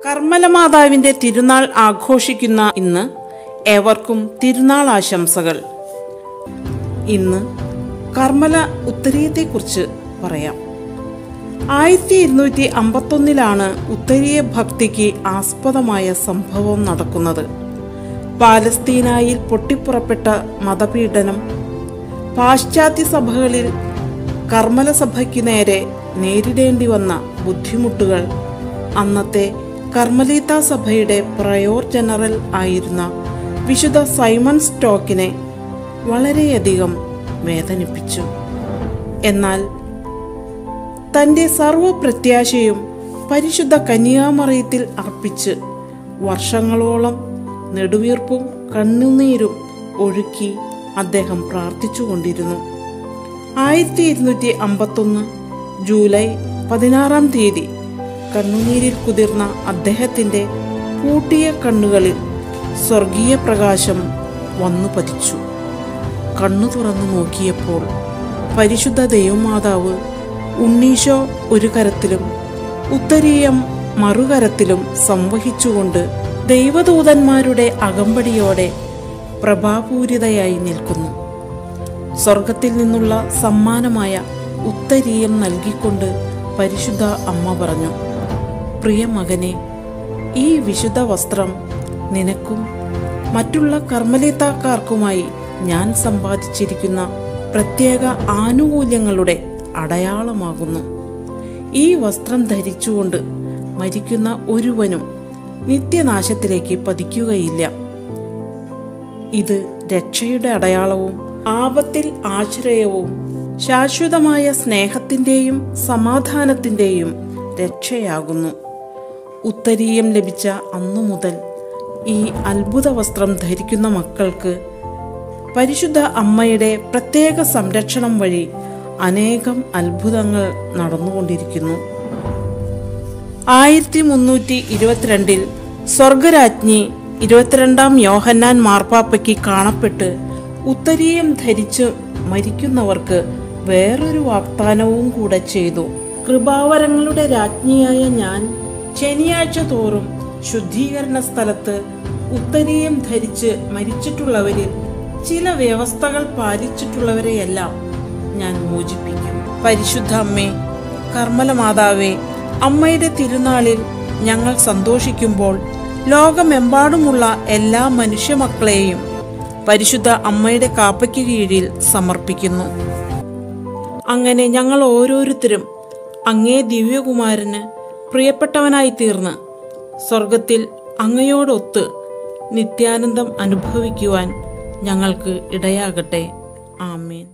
കർമ്മലമാതാവിന്റെ തിരുനാൾ ആഘോഷിക്കുന്ന ഇന്ന് ഏവർക്കും തിരുനാൾ ആശംസകൾ. ഇന്ന് കർമ്മല ഉത്തരീയത്തെക്കുറിച്ച് പറയാം. 1251 ഉത്തരീയ ഭക്തിക്ക് ആസ്പദമായ സംഭവം നടക്കുന്നത്. പാലസ്തീനായിൽ പൊട്ടിപ്പുറപ്പെട്ട മതപീഡനം, പാശ്ചാത്യ സഭകളിൽ കർമ്മല സഭയ്ക്ക് നേരെ നേരിടേണ്ടി വന്ന ബുദ്ധിമുട്ടുകൾ അന്നത്തെ കർമ്മലീത്ത സഭയുടെ പ്രയോർ ജനറൽ ആയിരുന്ന വിശുദ്ധ സൈമൺ സ്റ്റോക്കിനെ വളരെയധികം വേദനിപ്പിച്ചു. എന്നാൽ തൻ്റെ സർവപ്രത്യാശയും പരിശുദ്ധ കന്യാമറിയത്തിൽ അർപ്പിച്ച് വർഷങ്ങളോളം നെടുവീർപ്പും കണ്ണുനീരും ഒഴുക്കി അദ്ദേഹം പ്രാർത്ഥിച്ചുകൊണ്ടിരുന്നു. 1251 ജൂലൈ 16 കണ്ണുനീരിൽ കുതിർന്ന അദ്ദേഹത്തിൻ്റെ പൂട്ടിയ കണ്ണുകളിൽ സ്വർഗീയ പ്രകാശം വന്നു പതിച്ചു. കണ്ണു തുറന്നു നോക്കിയപ്പോൾ പരിശുദ്ധ ദൈവമാതാവ് ഉണ്ണീശോ ഒരു കരത്തിലും ഉത്തരീയം മറുകരത്തിലും സംവഹിച്ചുകൊണ്ട് ദൈവദൂതന്മാരുടെ അകമ്പടിയോടെ പ്രഭാപൂരിതയായി നിൽക്കുന്നു. സ്വർഗത്തിൽ നിന്നുള്ള സമ്മാനമായ ഉത്തരീയം നൽകിക്കൊണ്ട് പരിശുദ്ധ അമ്മ പറഞ്ഞു, പ്രിയ മകനെ, ഈ വിശുദ്ധ വസ്ത്രം നിനക്കും മറ്റുള്ള കർമ്മലീത്താക്കാർക്കുമായി ഞാൻ സമ്പാദിച്ചിരിക്കുന്ന പ്രത്യേക ആനുകൂല്യങ്ങളുടെ അടയാളമാകുന്നു. ഈ വസ്ത്രം ധരിച്ചുകൊണ്ട് മരിക്കുന്ന ഒരുവനും നിത്യനാശത്തിലേക്ക് പതിക്കുകയില്ല. ഇത് രക്ഷയുടെ അടയാളവും ആപത്തിൽ ആശ്രയവും ശാശ്വതമായ സ്നേഹത്തിൻ്റെയും സമാധാനത്തിൻ്റെയും രക്ഷയാകുന്നു. ഉത്തരീയം ലഭിച്ച അന്നു മുതൽ ഈ അത്ഭുത വസ്ത്രം ധരിക്കുന്ന മക്കൾക്ക് പരിശുദ്ധ അമ്മയുടെ പ്രത്യേക സംരക്ഷണം വഴി അനേകം അത്ഭുതങ്ങൾ നടന്നുകൊണ്ടിരിക്കുന്നു. 1322 സ്വർഗരാജ്ഞി 22-ാം യോഹന്നാൻ മാർപ്പാപ്പയ്ക്ക് കാണപ്പെട്ട് ഉത്തരീയം ധരിച്ച് മരിക്കുന്നവർക്ക് വേറൊരു വാഗ്ദാനവും കൂടെ ചെയ്തു. കൃപാവരങ്ങളുടെ രാജ്ഞിയായ ഞാൻ ശനിയാഴ്ച തോറും ശുദ്ധീകരണ സ്ഥലത്ത് ഉത്തരീയം ധരിച്ച് മരിച്ചിട്ടുള്ളവരിൽ ചില വ്യവസ്ഥകൾ പാലിച്ചിട്ടുള്ളവരെയെല്ലാം ഞാൻ മോചിപ്പിക്കും. പരിശുദ്ധ അമ്മേ, കർമ്മല മാതാവേ, അമ്മയുടെ തിരുനാളിൽ ഞങ്ങൾ സന്തോഷിക്കുമ്പോൾ ലോകമെമ്പാടുമുള്ള എല്ലാ മനുഷ്യമക്കളെയും പരിശുദ്ധ അമ്മയുടെ കാപ്പയ്ക്ക് കീഴിൽ സമർപ്പിക്കുന്നു. അങ്ങനെ ഞങ്ങൾ ഓരോരുത്തരും അങ്ങേ ദിവ്യകുമാരന് പ്രിയപ്പെട്ടവനായി തീർന്ന് സ്വർഗത്തിൽ അങ്ങയോടൊത്ത് നിത്യാനന്ദം അനുഭവിക്കുവാൻ ഞങ്ങൾക്ക് ഇടയാകട്ടെ. ആമേൻ.